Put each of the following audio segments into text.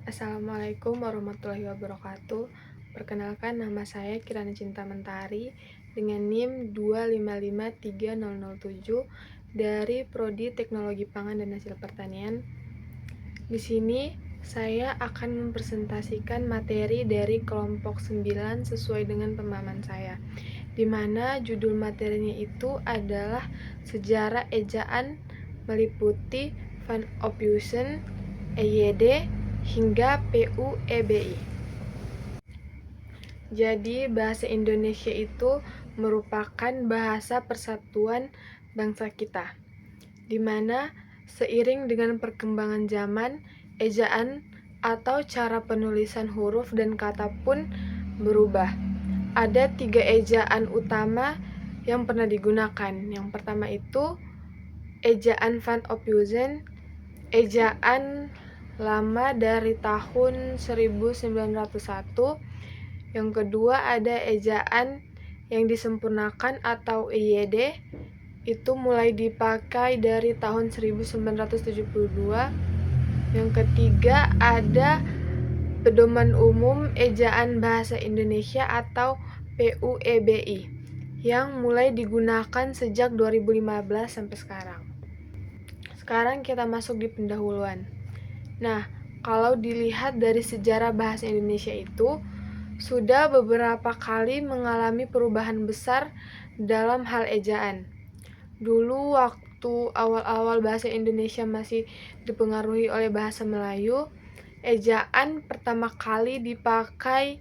Assalamualaikum warahmatullahi wabarakatuh. Perkenalkan, nama saya Kirana Cinta Mentari dengan NIM 2553007 dari Prodi Teknologi Pangan dan Hasil Pertanian. Di sini saya akan mempresentasikan materi dari kelompok 9 sesuai dengan pemahaman saya, di mana judul materinya itu adalah Sejarah Ejaan meliputi Van Ophuijsen, EYD, hingga PUEBI. Jadi bahasa Indonesia itu merupakan bahasa persatuan bangsa kita, di mana seiring dengan perkembangan zaman, ejaan atau cara penulisan huruf dan kata pun berubah. Ada 3 ejaan utama yang pernah digunakan. Yang pertama itu ejaan Van Ophuijsen, ejaan lama dari tahun 1901. Yang kedua ada ejaan yang disempurnakan atau EYD, itu mulai dipakai dari tahun 1972. Yang ketiga ada Pedoman Umum Ejaan Bahasa Indonesia atau PUEBI yang mulai digunakan sejak 2015 sampai sekarang. Sekarang kita masuk di pendahuluan. Nah, kalau dilihat dari sejarah bahasa Indonesia itu sudah beberapa kali mengalami perubahan besar dalam hal ejaan. Dulu waktu awal-awal bahasa Indonesia masih dipengaruhi oleh bahasa Melayu, ejaan pertama kali dipakai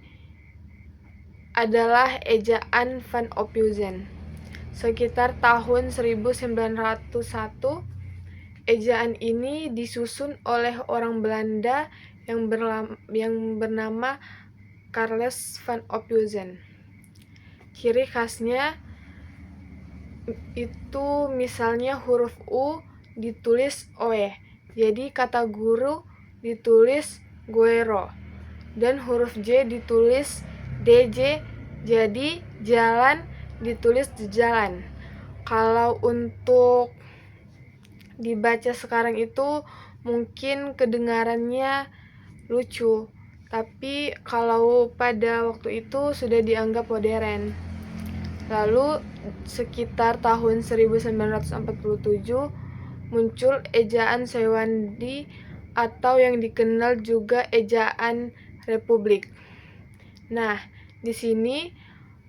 adalah ejaan Van Ophuijsen. Sekitar tahun 1901, ejaan ini disusun oleh orang Belanda yang bernama Carles Van Ophuijsen. Ciri khasnya itu misalnya huruf U ditulis OE, jadi kata guru ditulis guero, dan huruf J ditulis DJ, jadi jalan ditulis jalan. Kalau untuk dibaca sekarang itu mungkin kedengarannya lucu, tapi kalau pada waktu itu sudah dianggap modern. Lalu sekitar tahun 1947 muncul ejaan Sewandi atau yang dikenal juga ejaan Republik. Nah, di sini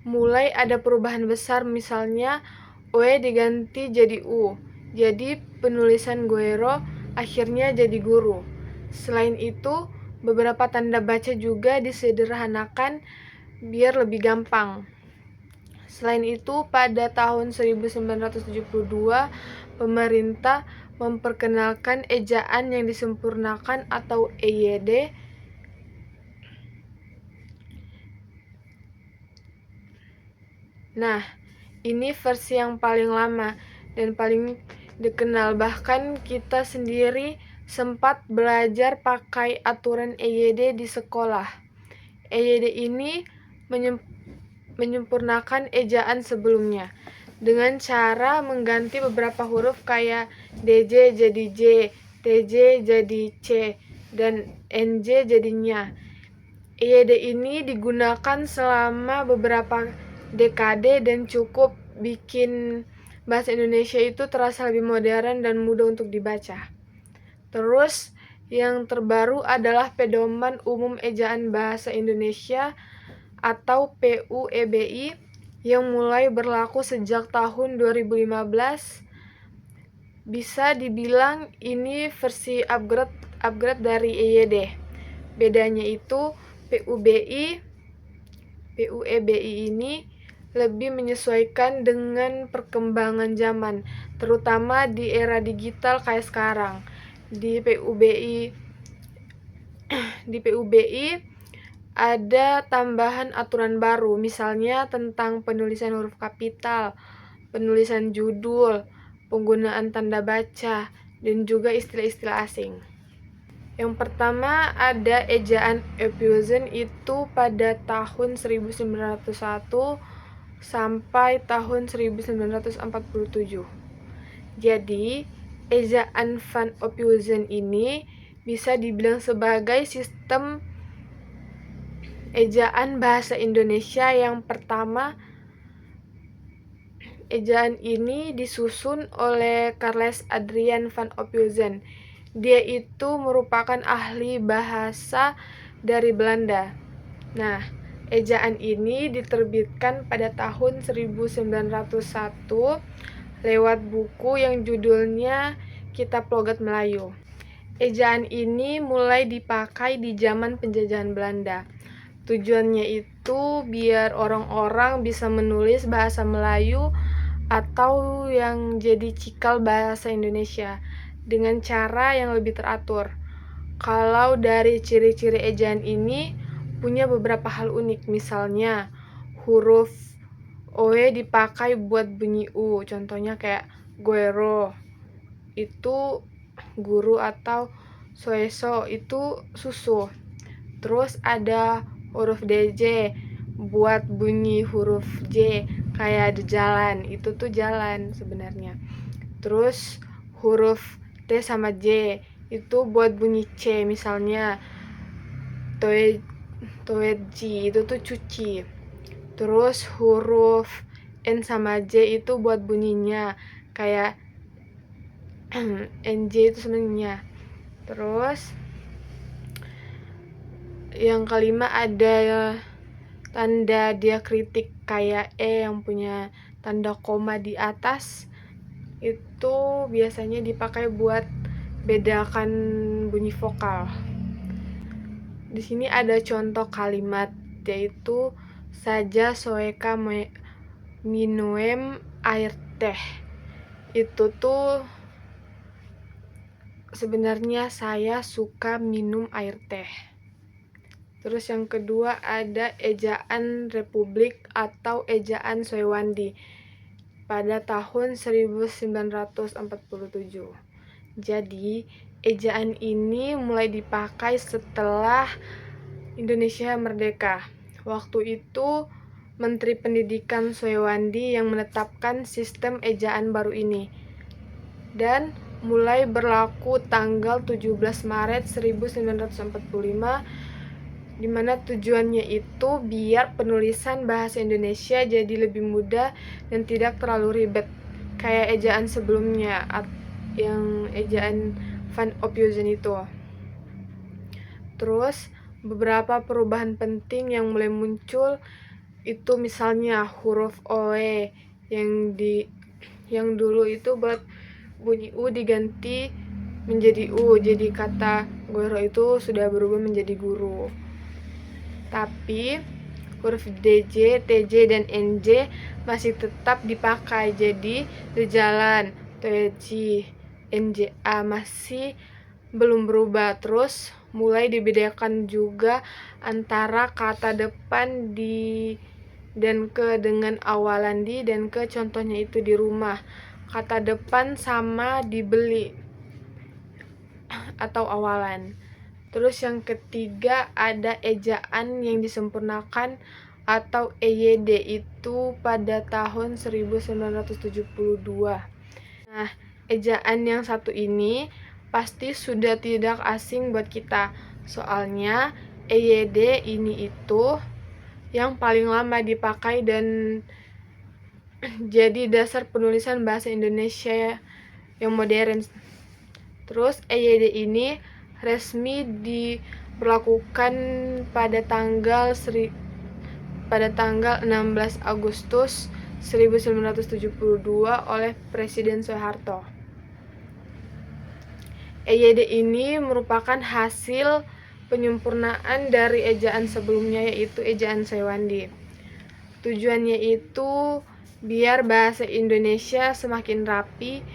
mulai ada perubahan besar, misalnya OE diganti jadi U. Jadi penulisan guero akhirnya jadi guru. Selain itu, beberapa tanda baca juga disederhanakan biar lebih gampang. Selain itu, pada tahun 1972, pemerintah memperkenalkan ejaan yang disempurnakan atau EYD. Nah, ini versi yang paling lama dan paling dikenal. Bahkan kita sendiri sempat belajar pakai aturan EYD di sekolah. EYD ini menyempurnakan ejaan sebelumnya dengan cara mengganti beberapa huruf kayak DJ jadi J, TJ jadi C, dan NJ jadinya. EYD ini digunakan selama beberapa dekade dan cukup bikin bahasa Indonesia itu terasa lebih modern dan mudah untuk dibaca. Terus yang terbaru adalah Pedoman Umum Ejaan Bahasa Indonesia atau PUEBI yang mulai berlaku sejak tahun 2015. Bisa dibilang ini versi upgrade dari EYD. Bedanya itu PUEBI ini lebih menyesuaikan dengan perkembangan zaman, terutama di era digital kayak sekarang. Di PUBI ada tambahan aturan baru, misalnya tentang penulisan huruf kapital, penulisan judul, penggunaan tanda baca, dan juga istilah-istilah asing. Yang pertama ada ejaan Ophuijsen itu pada tahun 1901 sampai tahun 1947. Jadi, ejaan Van Ophuijsen ini bisa dibilang sebagai sistem ejaan bahasa Indonesia yang pertama. Ejaan ini disusun oleh Carles Adriaan van Ophuizen. Dia itu merupakan ahli bahasa dari Belanda. Nah, ejaan ini diterbitkan pada tahun 1901 lewat buku yang judulnya Kitab Logat Melayu. Ejaan ini mulai dipakai di zaman penjajahan Belanda. Tujuannya itu biar orang-orang bisa menulis bahasa Melayu atau yang jadi cikal bahasa Indonesia dengan cara yang lebih teratur. Kalau dari ciri-ciri ejaan ini punya beberapa hal unik, misalnya huruf OE dipakai buat bunyi U, contohnya kayak guero itu guru atau soeso itu susu. Terus ada huruf DJ buat bunyi huruf J, kayak di jalan, itu tuh jalan sebenarnya. Terus huruf T sama J itu buat bunyi C, misalnya toeji itu tuh cuci. Terus huruf N sama J itu buat bunyinya, kayak NJ itu sebenarnya. Terus yang kelima ada tanda diakritik kayak yang punya tanda koma di atas, itu biasanya dipakai buat bedakan bunyi vokal. Di sini ada contoh kalimat, yaitu saja soeka minuem air teh. Itu tuh sebenarnya saya suka minum air teh. Terus yang kedua ada ejaan Republik atau ejaan Soewandi pada tahun 1947. Jadi, ejaan ini mulai dipakai setelah Indonesia merdeka. Waktu itu Menteri Pendidikan Soewandi yang menetapkan sistem ejaan baru ini. Dan mulai berlaku tanggal 17 Maret 1945, di mana tujuannya itu biar penulisan bahasa Indonesia jadi lebih mudah dan tidak terlalu ribet kayak ejaan sebelumnya, yang ejaan Van Ophuizen itu. Terus beberapa perubahan penting yang mulai muncul itu misalnya huruf OE yang dulu itu buat bunyi U diganti menjadi U, jadi kata guru itu sudah berubah menjadi guru. Tapi huruf DJ, TJ, dan NJ masih tetap dipakai, jadi di jalan TJ, NJA masih belum berubah. Terus mulai dibedakan juga antara kata depan di dan ke dengan awalan di dan ke, contohnya itu di rumah. Kata depan sama dibeli atau awalan. Terus yang ketiga ada ejaan yang disempurnakan atau EYD, itu pada tahun 1972. Nah, ejaan yang satu ini pasti sudah tidak asing buat kita. Soalnya EYD ini itu yang paling lama dipakai dan jadi dasar penulisan bahasa Indonesia yang modern. Terus EYD ini resmi diberlakukan pada tanggal 16 Agustus 1972 oleh Presiden Soeharto. EYD ini merupakan hasil penyempurnaan dari ejaan sebelumnya, yaitu ejaan Soewandi. Tujuannya itu biar bahasa Indonesia semakin rapi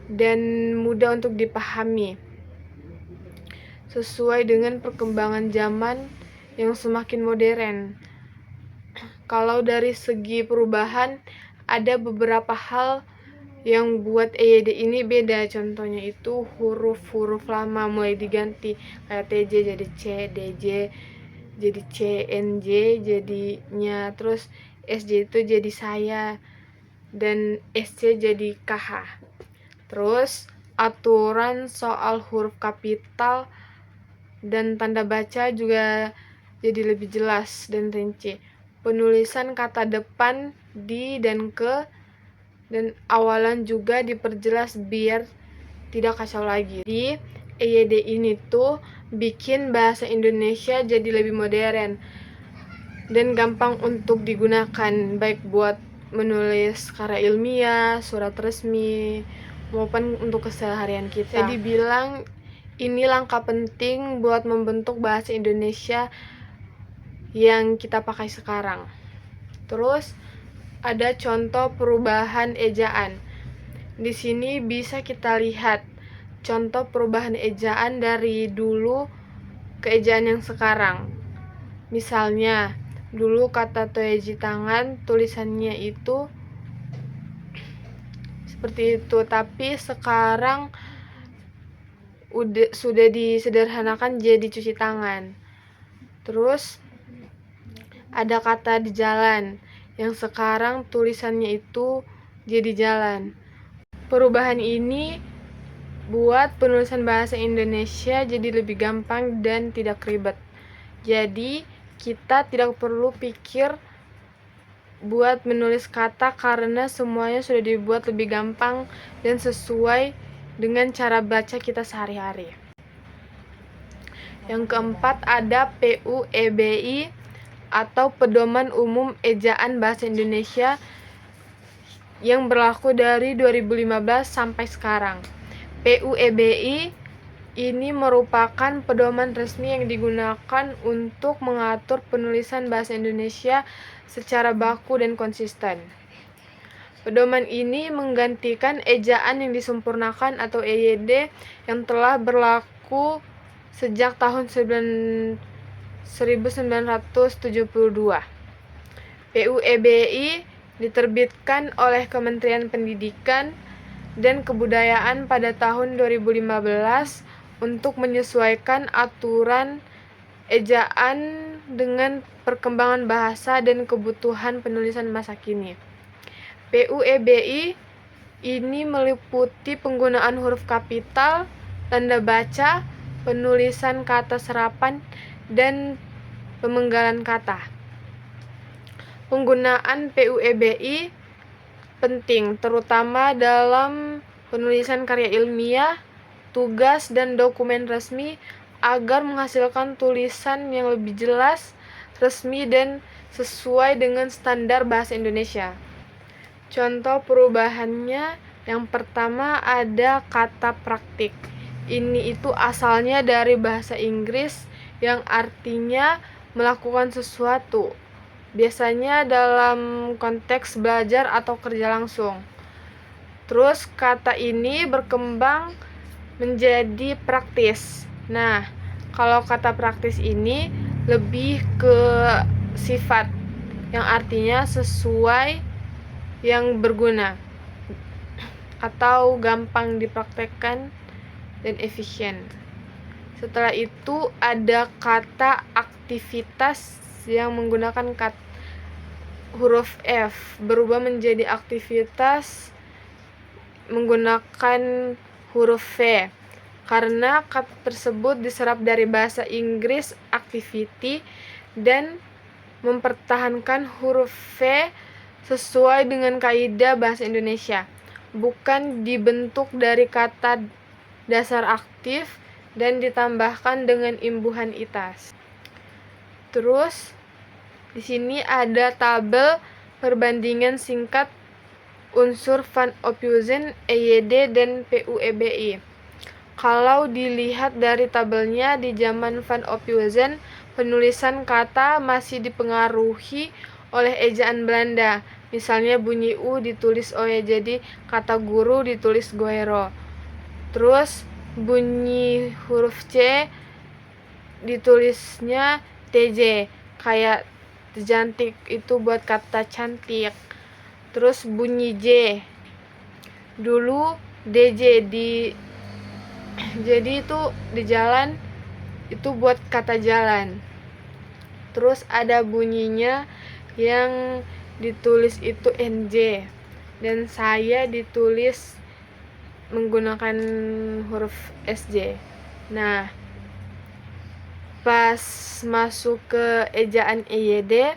dan mudah untuk dipahami, sesuai dengan perkembangan zaman yang semakin modern. Kalau dari segi perubahan, ada beberapa hal yang buat EYD ini beda. Contohnya itu huruf-huruf lama mulai diganti, kayak TJ jadi C, DJ jadi C, NJ jadinya, terus SJ itu jadi saya, dan SC jadi KH. Terus aturan soal huruf kapital dan tanda baca juga jadi lebih jelas dan rinci. Penulisan kata depan di dan ke dan awalan juga diperjelas biar tidak kacau lagi. Di EYD ini tuh bikin bahasa Indonesia jadi lebih modern dan gampang untuk digunakan, baik buat menulis karya ilmiah, surat resmi, maupun untuk keseharian kita. Jadi bilang ini langkah penting buat membentuk bahasa Indonesia yang kita pakai sekarang. Terus ada contoh perubahan ejaan. Di sini bisa kita lihat contoh perubahan ejaan dari dulu ke ejaan yang sekarang. Misalnya, dulu kata toeji tangan tulisannya itu seperti itu, tapi sekarang sudah disederhanakan jadi cuci tangan. Terus ada kata di jalan yang sekarang tulisannya itu jadi jalan. Perubahan ini buat penulisan bahasa Indonesia jadi lebih gampang dan tidak ribet. Jadi kita tidak perlu pikir buat menulis kata karena semuanya sudah dibuat lebih gampang dan sesuai dengan cara baca kita sehari-hari. Yang keempat ada PUEBI atau Pedoman Umum Ejaan Bahasa Indonesia yang berlaku dari 2015 sampai sekarang. PUEBI ini merupakan pedoman resmi yang digunakan untuk mengatur penulisan bahasa Indonesia secara baku dan konsisten. Pedoman ini menggantikan ejaan yang disempurnakan atau EYD yang telah berlaku sejak tahun 1972. PUEBI diterbitkan oleh Kementerian Pendidikan dan Kebudayaan pada tahun 2015 untuk menyesuaikan aturan ejaan dengan perkembangan bahasa dan kebutuhan penulisan masa kini. PUEBI ini meliputi penggunaan huruf kapital, tanda baca, penulisan kata serapan, dan pemenggalan kata. Penggunaan PUEBI penting, terutama dalam penulisan karya ilmiah, tugas, dan dokumen resmi agar menghasilkan tulisan yang lebih jelas, resmi, dan sesuai dengan standar bahasa Indonesia. Contoh perubahannya, yang pertama ada kata praktik. Ini itu asalnya dari bahasa Inggris yang artinya melakukan sesuatu, biasanya dalam konteks belajar atau kerja langsung. Terus kata ini berkembang menjadi praktis. Nah, kalau kata praktis ini lebih ke sifat yang artinya sesuai, yang berguna, atau gampang dipraktekkan dan efisien. Setelah itu ada kata aktivitas yang menggunakan huruf F, berubah menjadi aktivitas menggunakan huruf V karena kata tersebut diserap dari bahasa Inggris activity dan mempertahankan huruf V sesuai dengan kaidah bahasa Indonesia, bukan dibentuk dari kata dasar aktif dan ditambahkan dengan imbuhan itas. Terus di sini ada tabel perbandingan singkat unsur Van Ophuizen, EYD, dan PUEBI. Kalau dilihat dari tabelnya, di zaman Van Ophuizen, penulisan kata masih dipengaruhi oleh ejaan Belanda. Misalnya bunyi U ditulis OE, jadi kata guru ditulis goero. Terus bunyi huruf C ditulisnya TJ, kayak cantik itu buat kata cantik. Terus bunyi J dulu DJ jadi itu di jalan itu buat kata jalan. Terus ada bunyinya yang ditulis itu NJ dan saya ditulis menggunakan huruf SJ. Nah, pas masuk ke ejaan EYD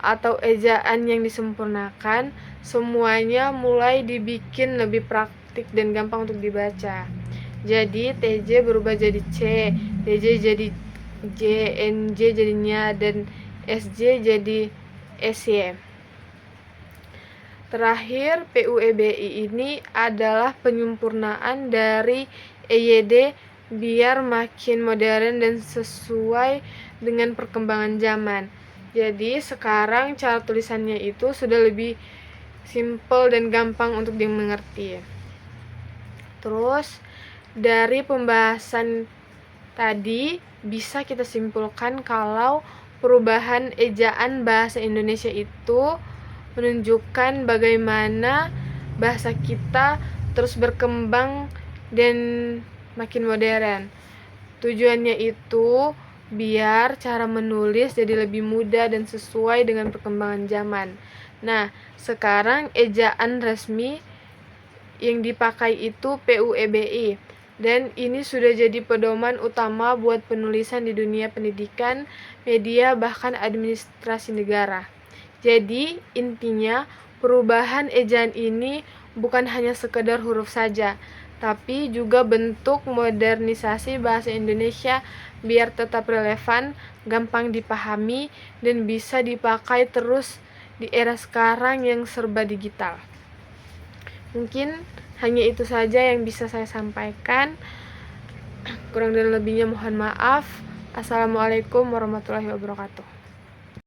atau ejaan yang disempurnakan, semuanya mulai dibikin lebih praktik dan gampang untuk dibaca. Jadi TJ berubah jadi C, DJ jadi J, NJ jadinya, dan SJ jadi SY. Terakhir, PUEBI ini adalah penyempurnaan dari EYD biar makin modern dan sesuai dengan perkembangan zaman. Jadi sekarang cara tulisannya itu sudah lebih simple dan gampang untuk dimengerti. Terus dari pembahasan tadi bisa kita simpulkan kalau perubahan ejaan bahasa Indonesia itu menunjukkan bagaimana bahasa kita terus berkembang dan makin modern. Tujuannya itu biar cara menulis jadi lebih mudah dan sesuai dengan perkembangan zaman. Nah, sekarang ejaan resmi yang dipakai itu PUEBI, dan ini sudah jadi pedoman utama buat penulisan di dunia pendidikan, media, bahkan administrasi negara. Jadi, intinya perubahan ejaan ini bukan hanya sekedar huruf saja, tapi juga bentuk modernisasi bahasa Indonesia biar tetap relevan, gampang dipahami, dan bisa dipakai terus di era sekarang yang serba digital. Mungkin hanya itu saja yang bisa saya sampaikan. Kurang dan lebihnya mohon maaf. Assalamualaikum warahmatullahi wabarakatuh.